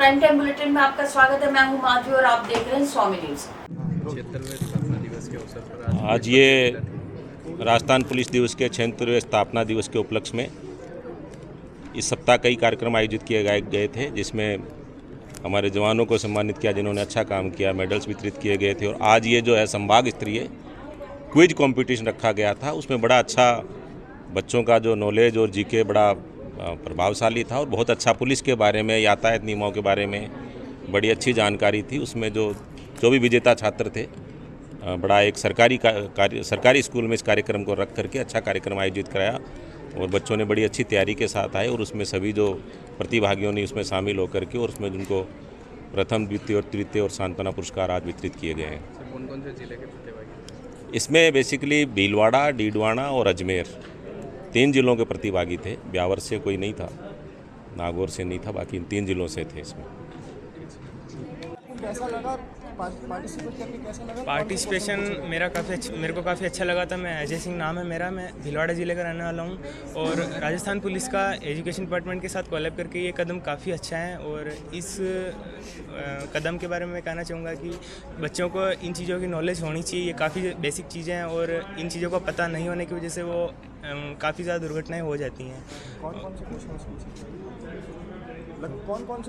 Prime time bulletin में आपका स्वागत है। मैं हूं माधवी और आप देख रहे हैं स्वामी न्यूज। 76वें स्थापना दिवस के अवसर पर आज ये राजस्थान पुलिस दिवस के 76वें स्थापना दिवस के उपलक्ष्य में इस सप्ताह कई कार्यक्रम आयोजित किए गए थे, जिसमें हमारे जवानों को सम्मानित किया जिन्होंने अच्छा काम किया, मेडल्स वितरित किए गए थे। और आज ये जो है संभाग स्तरीय क्विज कंपटीशन रखा गया था, उसमें बड़ा अच्छा बच्चों का जो नॉलेज और जीके बड़ा प्रभावशाली था और बहुत अच्छा पुलिस के बारे में, यातायात नियमों के बारे में बड़ी अच्छी जानकारी थी। उसमें जो भी विजेता छात्र थे, बड़ा एक सरकारी स्कूल में इस कार्यक्रम को रख करके अच्छा कार्यक्रम आयोजित कराया और बच्चों ने बड़ी अच्छी तैयारी के साथ आए और उसमें सभी जो प्रतिभागियों ने उसमें शामिल होकर के और उसमें जिनको प्रथम, द्वितीय और तृतीय और सांत्वना पुरस्कार आज वितरित किए गए हैं। कौन कौन से जिले के प्रतिभागी? इसमें बेसिकली भीलवाड़ा, डीडवाना और अजमेर 3 जिलों के प्रतिभागी थे। ब्यावर से कोई नहीं था, नागौर से नहीं था, बाकी इन 3 जिलों से थे। इसमें कैसा लगा पार्टिसिपेट करके? कैसा लगा पार्टिसिपेशन मेरे को काफ़ी अच्छा लगा था। मैं अजय सिंह नाम है मेरा, मैं भीलवाड़ा ज़िले का रहने वाला हूँ और राजस्थान पुलिस का एजुकेशन डिपार्टमेंट के साथ कोलैब करके ये कदम काफ़ी अच्छा है। और इस कदम के बारे में मैं कहना चाहूँगा कि बच्चों को इन चीज़ों की नॉलेज होनी चाहिए। ये काफ़ी बेसिक चीज़ें हैं और इन चीज़ों का पता नहीं होने की वजह से वो काफ़ी ज़्यादा दुर्घटनाएँ हो जाती हैं। कौन कौन से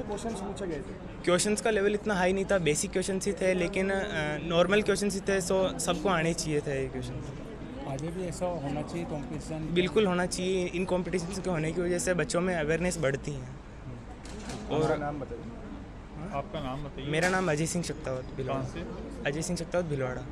क्वेश्चंस पूछे गए थे? क्वेश्चंस का लेवल इतना हाई नहीं था, बेसिक क्वेश्चंस ही थे, लेकिन नॉर्मल क्वेश्चंस ही थे, सो सबको आने चाहिए थे ये क्वेश्चन। आगे भी ऐसा होना चाहिए कंपटीशन? बिल्कुल होना चाहिए। इन कॉम्पिटिशन के होने की वजह से बच्चों में अवेयरनेस बढ़ती है। और नाम बताइए। आपका नाम बताइए। मेरा नाम अजय सिंह शक्तावत, भीलवाड़ा। से? अजय सिंह शक्तावत, भीलवाड़ा।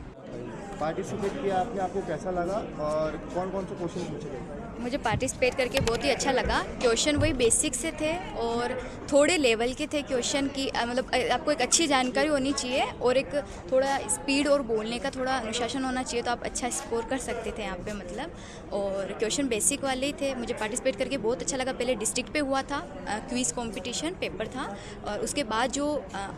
पार्टिसिपेट किया आपने, आपको कैसा लगा और कौन कौन से क्वेश्चन पूछे गए? मुझे पार्टिसिपेट करके बहुत ही अच्छा लगा। क्वेश्चन वही बेसिक से थे और थोड़े लेवल के थे क्वेश्चन की, मतलब आपको एक अच्छी जानकारी होनी चाहिए और एक थोड़ा स्पीड और बोलने का थोड़ा अनुशासन होना चाहिए, तो आप अच्छा स्कोर कर सकते थे यहाँ पे मतलब। और क्वेश्चन बेसिक वाले ही थे। मुझे पार्टिसिपेट करके बहुत अच्छा लगा। पहले डिस्ट्रिक्ट पे हुआ था क्विज़ कॉम्पिटिशन पेपर था और उसके बाद जो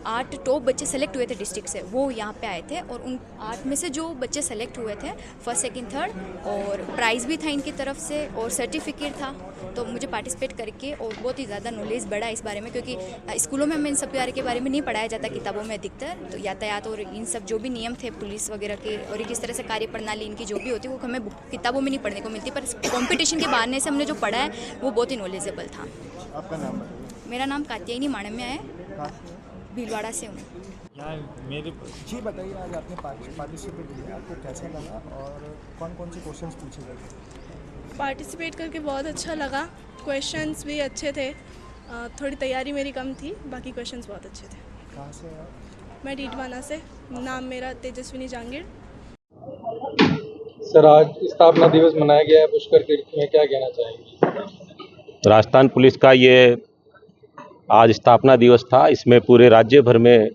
8 टॉप बच्चे सेलेक्ट हुए थे डिस्ट्रिक्ट से, वो यहाँ पे आए थे और उन 8 में से जो बच्चे सेलेक्ट हुए थे फर्स्ट, सेकंड, थर्ड और प्राइज़ भी था इनकी तरफ से और सर्टिफिकेट था। तो मुझे पार्टिसिपेट करके और बहुत ही ज़्यादा नॉलेज बढ़ा इस बारे में, क्योंकि स्कूलों में हमें इन सब के बारे में नहीं पढ़ाया जाता किताबों में अधिकतर। तो यातायात और इन सब जो भी नियम थे पुलिस वगैरह के और किस तरह से कार्य प्रणाली इनकी जो भी होती है वो हमें किताबों में नहीं पढ़ने को मिलती, पर कॉम्पिटिशन के बहाने से हमने जो पढ़ा है वो बहुत ही नॉलेजेबल था। आपका नाम बताइए। मेरा नाम कात्यायनी माणम्या है, भीलवाड़ा से हूँ। जी बताइए, आज आपने पार्टिसिपेट किया, आपको कैसा लगा और कौन कौन से क्वेश्चंस पूछे गए? पार्टिसिपेट करके बहुत अच्छा लगा। क्वेश्चंस भी अच्छे थे, थोड़ी तैयारी मेरी कम थी, बाकी क्वेश्चंस बहुत अच्छे थे। कहाँ से आप? मैं डीडवाना से, नाम मेरा तेजस्विनी जांगीर। सर, आज स्थापना दिवस मनाया गया है पुष्कर तीर्थ में, क्या कहना चाहेंगे? राजस्थान पुलिस का ये आज स्थापना दिवस था। इसमें पूरे राज्य भर में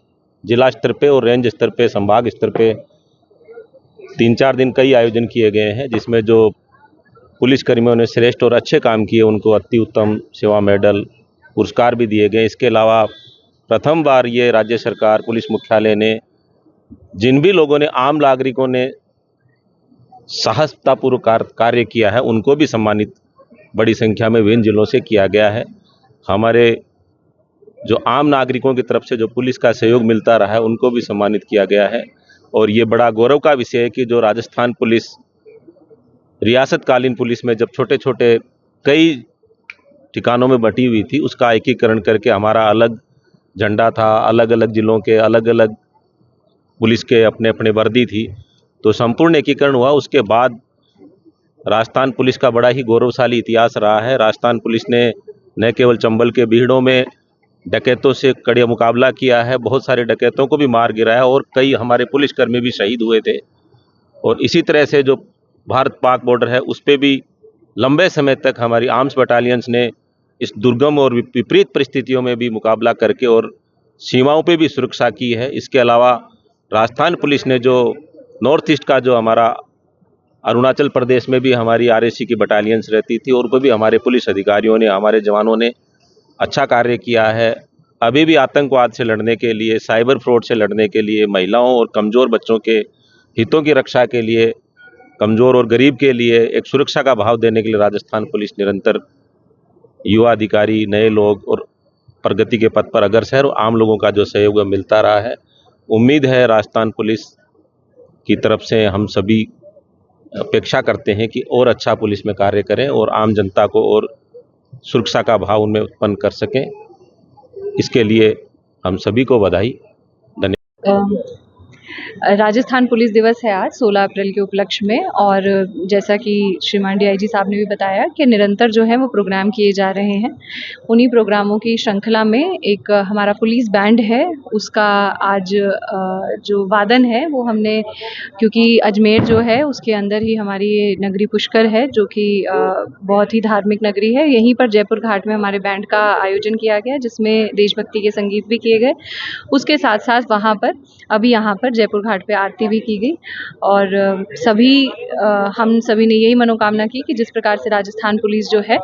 जिला स्तर पे और रेंज स्तर पे, संभाग स्तर पे 3-4 दिन कई आयोजन किए गए हैं, जिसमें जो पुलिसकर्मियों ने श्रेष्ठ और अच्छे काम किए उनको अति उत्तम सेवा मेडल, पुरस्कार भी दिए गए। इसके अलावा प्रथम बार ये राज्य सरकार पुलिस मुख्यालय ने जिन भी लोगों ने, आम नागरिकों ने साहसतापूर्वक कार्य किया है, उनको भी सम्मानित बड़ी संख्या में विभिन्न जिलों से किया गया है। हमारे जो आम नागरिकों की तरफ से जो पुलिस का सहयोग मिलता रहा है, उनको भी सम्मानित किया गया है। और ये बड़ा गौरव का विषय है कि जो राजस्थान पुलिस रियासतकालीन पुलिस में जब छोटे छोटे कई ठिकानों में बटी हुई थी, उसका एकीकरण करके हमारा अलग झंडा था, अलग अलग जिलों के अलग अलग पुलिस के अपने अपने वर्दी थी, तो संपूर्ण एकीकरण हुआ। उसके बाद राजस्थान पुलिस का बड़ा ही गौरवशाली इतिहास रहा है। राजस्थान पुलिस ने न केवल चंबल के भीड़ों में डकैतों से कड़े मुकाबला किया है, बहुत सारे डकैतों को भी मार गिराया और कई हमारे पुलिसकर्मी भी शहीद हुए थे। और इसी तरह से जो भारत पाक बॉर्डर है, उस पर भी लंबे समय तक हमारी आर्म्स बटालियंस ने इस दुर्गम और विपरीत परिस्थितियों में भी मुकाबला करके और सीमाओं पे भी सुरक्षा की है। इसके अलावा राजस्थान पुलिस ने जो नॉर्थ ईस्ट का जो हमारा अरुणाचल प्रदेश में भी हमारी आरएसी की बटालियंस रहती थी और उस पर भी हमारे पुलिस अधिकारियों ने, हमारे जवानों ने अच्छा कार्य किया है। अभी भी आतंकवाद से लड़ने के लिए, साइबर फ्रॉड से लड़ने के लिए, महिलाओं और कमज़ोर बच्चों के हितों की रक्षा के लिए, कमज़ोर और गरीब के लिए एक सुरक्षा का भाव देने के लिए राजस्थान पुलिस निरंतर युवा अधिकारी, नए लोग और प्रगति के पथ पर अग्रसर है और आम लोगों का जो सहयोग मिलता रहा है। उम्मीद है राजस्थान पुलिस की तरफ से हम सभी अपेक्षा करते हैं कि और अच्छा पुलिस में कार्य करें और आम जनता को और सुरक्षा का भाव उनमें उत्पन्न कर सकें। इसके लिए हम सभी को बधाई। राजस्थान पुलिस दिवस है आज 16 अप्रैल के उपलक्ष्य में, और जैसा कि श्रीमान डीआईजी साहब ने भी बताया कि निरंतर जो है वो प्रोग्राम किए जा रहे हैं। उन्हीं प्रोग्रामों की श्रृंखला में एक हमारा पुलिस बैंड है, उसका आज जो वादन है वो हमने, क्योंकि अजमेर जो है उसके अंदर ही हमारी ये नगरी पुष्कर है जो कि बहुत ही धार्मिक नगरी है। यहीं पर जयपुर घाट में हमारे बैंड का आयोजन किया गया जिसमें देशभक्ति के संगीत भी किए गए। उसके साथ साथ वहाँ पर अभी यहाँ पर जयपुर घाट पे आरती भी की गई, और हम सभी ने यही मनोकामना की कि जिस प्रकार से राजस्थान पुलिस जो है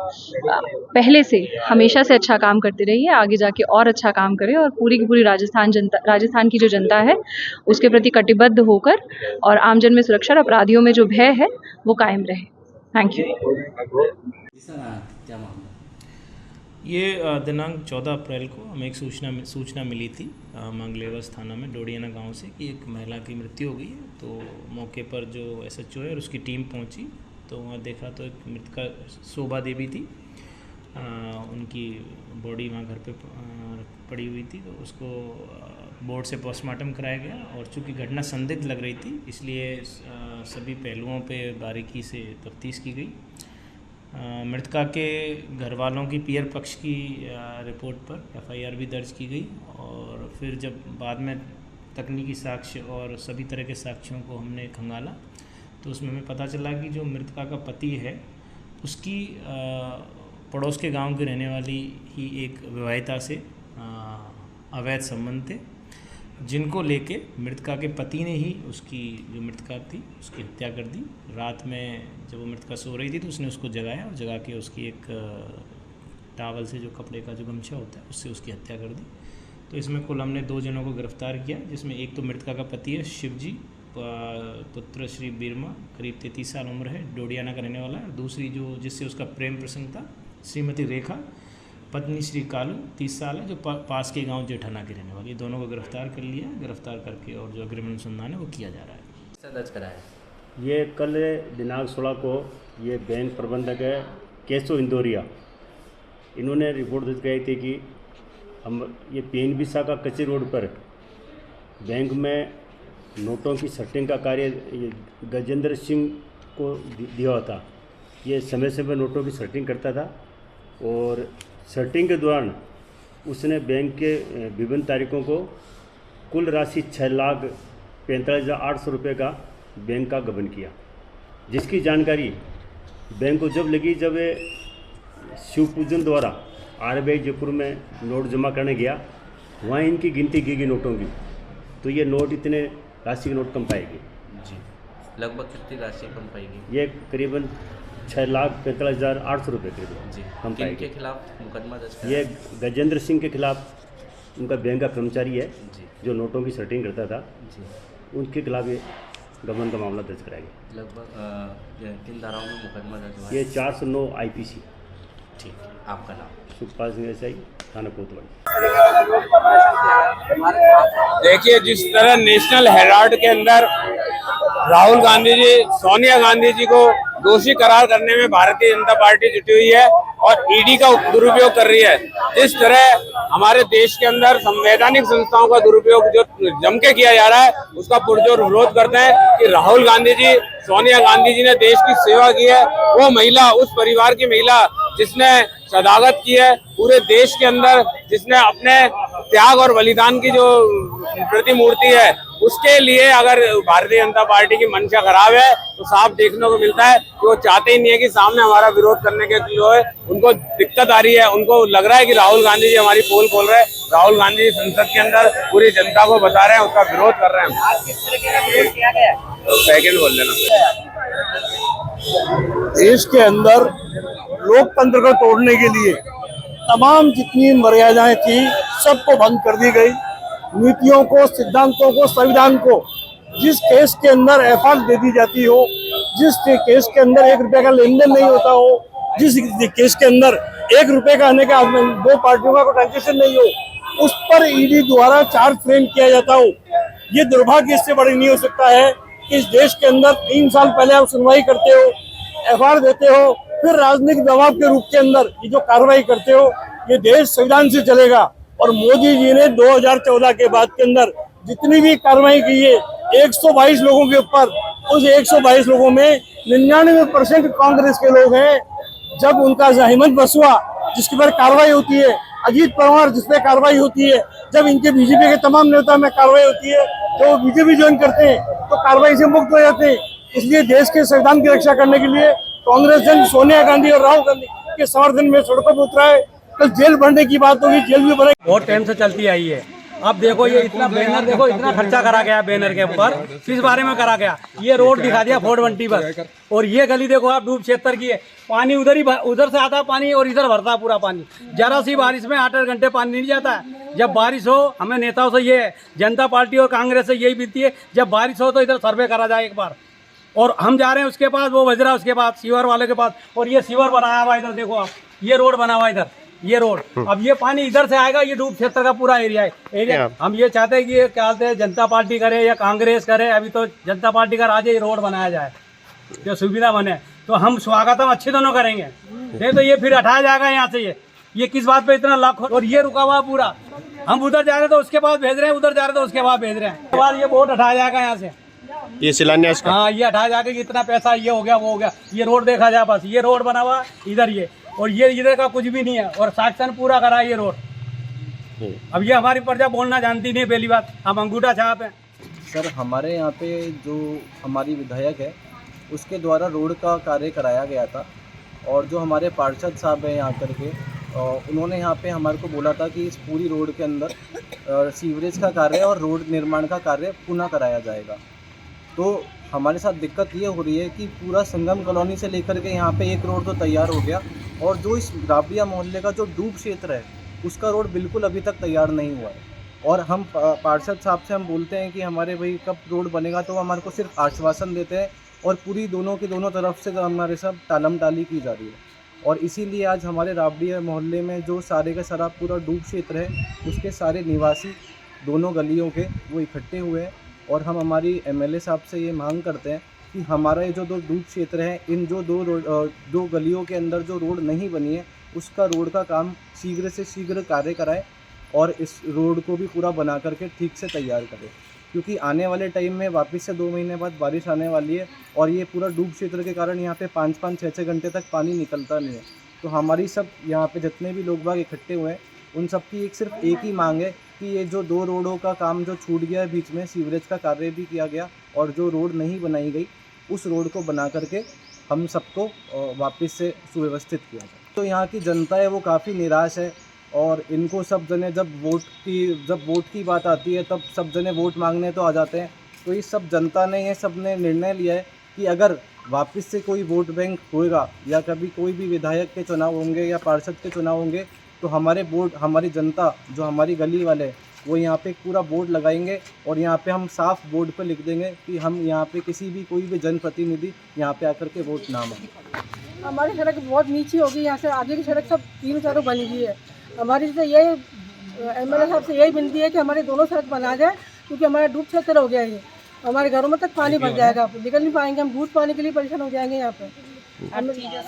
पहले से हमेशा से अच्छा काम करती रही है, आगे जाके और अच्छा काम करे और पूरी की पूरी राजस्थान की जो जनता है उसके प्रति कटिबद्ध होकर और आमजन में सुरक्षा और अपराधियों में जो भय है वो कायम रहे। Thank you. ये दिनांक 14 अप्रैल को हमें एक सूचना मिली थी मंगलेवस थाना में डोडियाना गांव से कि एक महिला की मृत्यु हो गई है। तो मौके पर जो SHO है और उसकी टीम पहुंची तो वहाँ देखा तो एक मृतका शोभा देवी थी, उनकी बॉडी वहाँ घर पे पड़ी हुई थी। तो उसको बोर्ड से पोस्टमार्टम कराया गया और चूँकि घटना संदिग्ध लग रही थी इसलिए सभी पहलुओं पे बारीकी से तफ्तीश की गई। मृतका के घर वालों की पीयर पक्ष की रिपोर्ट पर FIR भी दर्ज की गई, और फिर जब बाद में तकनीकी साक्ष्य और सभी तरह के साक्ष्यों को हमने खंगाला तो उसमें हमें पता चला कि जो मृतका का पति है उसकी पड़ोस के गांव की रहने वाली ही एक विवाहिता से अवैध संबंध थे, जिनको लेके मृतका के पति ने ही उसकी जो मृतका थी उसकी हत्या कर दी। रात में जब वो मृतका सो रही थी तो उसने उसको जगाया और जगा के उसकी एक टावल से जो कपड़े का जो गमछा होता है उससे उसकी हत्या कर दी। तो इसमें कुल हमने 2 जनों को गिरफ्तार किया, जिसमें एक तो मृतका का पति है शिवजी पुत्र श्री बीरमा, करीब 33 साल उम्र है, डोडियाना का रहने वाला है। दूसरी जो जिससे उसका प्रेम प्रसंग था श्रीमती रेखा, पत्नी श्री कालू 30 साल है, जो पास के गांव जेठाना के रहने वाली। दोनों को गिरफ्तार कर लिया, गिरफ्तार करके और जो अग्रिम अनुसंधान है वो किया जा रहा है। दर्ज कराया ये कल दिनांक 16 को ये बैंक प्रबंधक है केशव इंदौरिया, इन्होंने रिपोर्ट दर्ज कराई थी कि हम ये PNB शाखा कच्ची रोड पर बैंक में नोटों की सर्टिंग का कार्य गजेंद्र सिंह को दिया हुआ था। ये समय समय नोटों की सर्टिंग करता था और सर्टिंग के दौरान उसने बैंक के विभिन्न तारीखों को कुल राशि 6,45,800 रुपये का बैंक का गबन किया, जिसकी जानकारी बैंक को जब लगी जब शिव पूजन द्वारा RBI जयपुर में नोट जमा करने गया, वहाँ इनकी गिनती की गई नोटों की, तो ये नोट इतने राशि के नोट कम पाएगी जी। लगभग कितनी राशि कम पाएगी? ये करीबन 6,45,800 रुपये करीब जी कम पाएगी। के खिलाफ मुकदमा दर्ज? ये गजेंद्र सिंह के खिलाफ, उनका बैंक का कर्मचारी है जी, जो नोटों की सर्टिंग करता था जी, उनके खिलाफ ये गबन का मामला दर्ज कराया। लगभग किन धाराओं में मुकदमा दर्ज हुआ? ये 409 IPC। ठीक, आपका नाम? सुखपाल सिंह SI, थाना कोतवाली। देखिए, जिस तरह नेशनल हेराल्ड के अंदर राहुल गांधी जी सोनिया गांधी जी को दोषी करार करने में भारतीय जनता पार्टी जुटी हुई है और ED का दुरुपयोग कर रही है, जिस तरह हमारे देश के अंदर संवैधानिक संस्थाओं का दुरुपयोग जो जम के किया जा रहा है उसका पुरजोर विरोध करते हैं कि राहुल गांधी जी, सोनिया गांधी जी ने देश की सेवा की है। वो महिला, उस परिवार की महिला जिसने शहादत की है पूरे देश के अंदर, जिसने अपने त्याग और बलिदान की जो प्रतिमूर्ति है उसके लिए अगर भारतीय जनता पार्टी की मंशा खराब है तो साफ देखने को मिलता है कि वो चाहते ही नहीं है कि सामने हमारा विरोध करने के जो है उनको दिक्कत आ रही है। उनको लग रहा है कि राहुल गांधी जी हमारी पोल खोल रहे हैं, राहुल गांधी जी संसद के अंदर पूरी जनता को बता रहे हैं, उसका विरोध कर रहे हैं। आज किस तरह का विरोध किया गया? सेकंड बोल लेना। देश के अंदर लोकतंत्र को तोड़ने के लिए तमाम जितनी मर्यादाएं थी सबको भंग कर दी गई। नीतियों को, सिद्धांतों को, संविधान को, जिस केस के अंदर FR दे दी जाती हो, जिस केस के अंदर 1 रुपये का लेन देन नहीं होता हो, जिस केस के अंदर 1 रुपए का आने का दो पार्टियों का कोई ट्रांजेक्शन नहीं हो, उस पर ईडी द्वारा चार्ज फ्रेम किया जाता हो। ये दुर्भाग्य इससे बड़ी नहीं हो सकता है कि इस देश के अंदर 3 साल पहले आप सुनवाई करते हो, एफआईआर देते हो, फिर राजनीतिक दबाव के रूप के अंदर ये जो कार्रवाई करते हो, ये देश संविधान से चलेगा। और मोदी जी ने 2014 के बाद के अंदर जितनी भी कार्रवाई की है 122 लोगों के ऊपर, उस 122 लोगों में 99% कांग्रेस के लोग हैं। जब उनका हेमंत बसुआ जिसके पर कार्रवाई होती है, अजीत पवार जिस पे कार्रवाई होती है, जब इनके बीजेपी के तमाम नेता में कार्रवाई होती है तो वो बीजेपी ज्वाइन करते हैं तो कार्रवाई से मुक्त हो जाते हैं। इसलिए देश के संविधान की रक्षा करने के लिए कांग्रेस जन सोनिया गांधी और राहुल गांधी के समर्थन में सड़कों पर उतरा है। कल जेल भरने की बात होगी, जेल भी बनेगी। बहुत टाइम से चलती आई है। अब देखो ये इतना बैनर, देखो इतना खर्चा करा गया बैनर के ऊपर, किस बारे में करा गया? ये रोड दिखा दिया 420 पर, और ये गली देखो आप डूब क्षेत्र की है। पानी उधर से आता है पानी और इधर भरता है पूरा पानी। जरा सी बारिश में 8-8 घंटे पानी नहीं जाता है। जब बारिश हो, हमें नेताओं से ये जनता पार्टी और कांग्रेस से यही विनती है, जब बारिश हो तो इधर सर्वे करा जाए एक बार। और हम जा रहे हैं उसके पास, वो बजरा उसके पास, सीवर वाले के पास, और ये सीवर बनाया हुआ इधर देखो आप, ये रोड बना हुआ इधर, ये रोड। अब ये पानी इधर से आएगा, ये डूब क्षेत्र का पूरा एरिया है। हम ये चाहते हैं कि ये क्या कहते हैं, जनता पार्टी करे या कांग्रेस करे, अभी तो जनता पार्टी का राज है, ये रोड बनाया जाए, जो सुविधा बने। तो हम स्वागत हम अच्छे दोनों करेंगे। नहीं तो ये फिर हटाया जाएगा यहाँ से। ये किस बात पे इतना लाखों, और ये रुका हुआ पूरा। हम उधर जा रहे हैं तो उसके पास भेज रहे हैं, उधर जा रहे हैं तो उसके बाद भेज रहे हैं। उसके बाद ये बोर्ड हटाया जाएगा यहाँ से, ये शिलान्यास का। हाँ, ये हटाया जाएगा कि इतना पैसा ये हो गया वो हो गया। ये रोड देखा जाए बस, ये रोड बना हुआ इधर, ये और ये इधर का कुछ भी नहीं है। और शासन पूरा करा ये रोड। अब ये हमारी प्रजा बोलना जानती नहीं, पहली बात हम अंगूठा छाप हैं। सर, हमारे यहाँ पे जो हमारी विधायक है उसके द्वारा रोड का कार्य कराया गया था, और जो हमारे पार्षद साहब हैं यहाँ करके, उन्होंने यहाँ पे हमारे को बोला था कि इस पूरी रोड के अंदर सीवरेज का कार्य और रोड निर्माण का कार्य पुनः कराया जाएगा। तो हमारे साथ दिक्कत ये हो रही है कि पूरा संगम कॉलोनी से लेकर के यहाँ पे एक रोड तो तैयार हो गया, और जो इस राबड़िया मोहल्ले का जो डूब क्षेत्र है उसका रोड बिल्कुल अभी तक तैयार नहीं हुआ है। और हम पार्षद साहब से हम बोलते हैं कि हमारे भाई कब रोड बनेगा, तो हमारे को सिर्फ आश्वासन देते हैं, और पूरी दोनों की दोनों तरफ से हमारे साथ टालम टाली की जा रही है। और इसीलिए आज हमारे राबड़िया मोहल्ले में जो सारे का सारा पूरा डूब क्षेत्र है उसके सारे निवासी दोनों गलियों के वो इकट्ठे हुए हैं। और हम हमारी एमएलए साहब से ये मांग करते हैं कि हमारा ये जो दो डूब क्षेत्र है, इन जो दो गलियों के अंदर जो रोड नहीं बनी है उसका रोड का काम शीघ्र से शीघ्र कार्य कराए, और इस रोड को भी पूरा बना करके ठीक से तैयार करें, क्योंकि आने वाले टाइम में वापस से 2 महीने बाद बारिश आने वाली है, और ये पूरा डूब क्षेत्र के कारण यहाँ पे 5-5, 6-6 घंटे तक पानी निकलता नहीं है। तो हमारी सब यहाँ पे जितने भी लोग बाग इकट्ठे हुए हैं उन सब की सिर्फ एक ही मांग है कि ये जो 2 रोडों का काम जो छूट गया है बीच में, सीवरेज का कार्य भी किया गया, और जो रोड नहीं बनाई गई उस रोड को बना करके हम सबको वापस से सुव्यवस्थित किया जाए। तो यहाँ की जनता है वो काफ़ी निराश है, और इनको सब जने जब वोट की बात आती है तब सब जने वोट मांगने तो आ जाते हैं। तो ये सब जनता ने, ये सब ने निर्णय लिया है कि अगर वापस से कोई वोट बैंक होएगा या कभी कोई भी विधायक के चुनाव होंगे या पार्षद के चुनाव होंगे, तो हमारी जनता जो हमारी गली वाले वो यहाँ पे पूरा बोर्ड लगाएंगे, और यहाँ पे हम साफ बोर्ड पे लिख देंगे कि हम यहाँ पे किसी भी कोई भी जनप्रतिनिधि यहाँ पे आकर के वोट ना मांगे। हमारी सड़क बहुत नीची होगी, यहाँ से आगे की सड़क सब 3-4 बन गई है। हमारी से यही एमएलए साहब से यही विनती है कि हमारे दोनों सड़क बना जाए, क्योंकि हमारा डूब क्षेत्र हो गया है। हमारे घरों में तक पानी भर जाएगा, निकल नहीं पाएंगे, हम दूध पानी के लिए परेशान हो जाएंगे। यहाँ पे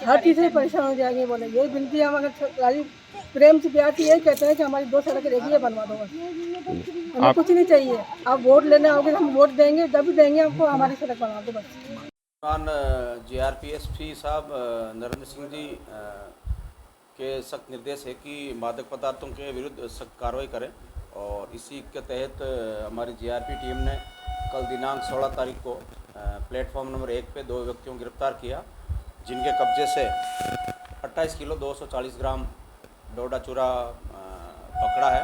हर चीज़ से परेशान हो जाएंगे। बोले यही विनती है हमारे राजीव प्रेम से प्यार से यही कहते हैं कि हमारी 2 सड़क रहेगी, ये बनवा दो बस, हमें कुछ नहीं चाहिए। आप वोट लेने आओगे, हम वोट देंगे, जब भी देंगे आपको, हमारी सड़क बनवा दो बस। जीआरपीएसपी साहब नरेंद्र सिंह जी के सख्त निर्देश है कि मादक पदार्थों के विरुद्ध सख्त कार्रवाई करें, और इसी के तहत हमारी जीआरपी टीम ने कल दिनांक 16 तारीख को प्लेटफॉर्म नंबर 1 पे 2 व्यक्तियों को गिरफ्तार किया, जिनके कब्जे से 28 किलो 240 ग्राम डोडा चूरा पकड़ा है,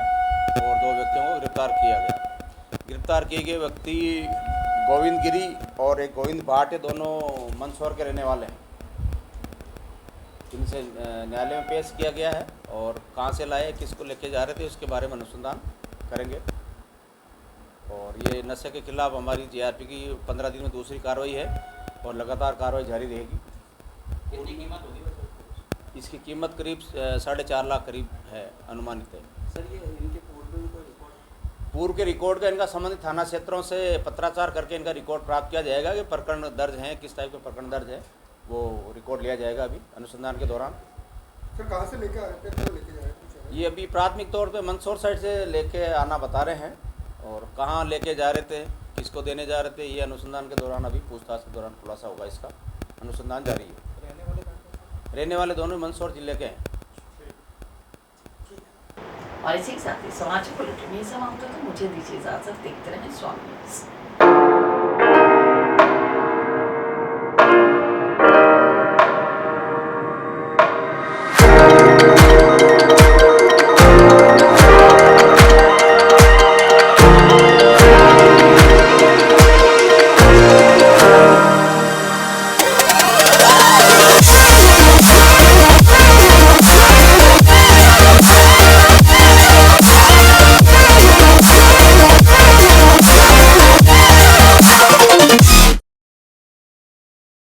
और 2 व्यक्तियों को गिरफ्तार किया गया। गिरफ्तार किए गए व्यक्ति गोविंद गिरी और एक गोविंद भाट, दोनों मंदसौर के रहने वाले हैं। इनसे न्यायालय में पेश किया गया है, और कहाँ से लाए, किसको लेके जा रहे थे, उसके बारे में अनुसंधान करेंगे। और ये नशे के खिलाफ हमारी जीआरपी की 15 दिन में दूसरी कार्रवाई है, और लगातार कार्रवाई जारी रहेगी। कितनी कीमत होगी? इसकी कीमत करीब 4.5 लाख करीब है, अनुमानित है। सर ये इनके पूर्व के रिकॉर्ड का इनका संबंधित थाना क्षेत्रों से पत्राचार करके इनका रिकॉर्ड प्राप्त किया जाएगा कि प्रकरण दर्ज हैं, किस टाइप के प्रकरण दर्ज है, वो रिकॉर्ड लिया जाएगा अभी अनुसंधान के दौरान। सर कहाँ से लेके आए थे, क्यों लेके जाए थे? ये अभी प्राथमिक तौर पे मंदसौर साइड से लेके आना बता रहे हैं, और कहाँ लेके जा रहे थे, किसको देने जा रहे थे, ये अनुसंधान के दौरान अभी पूछताछ के दौरान खुलासा होगा। इसका अनुसंधान जारी है। रहने वाले दोनों मंदसौर जिले के हैं। और इसी के साथ ही समाचार बुलेटिन में समाप्त होता है। मुझे दीजिए इजाजत। देखते रहें स्वामी।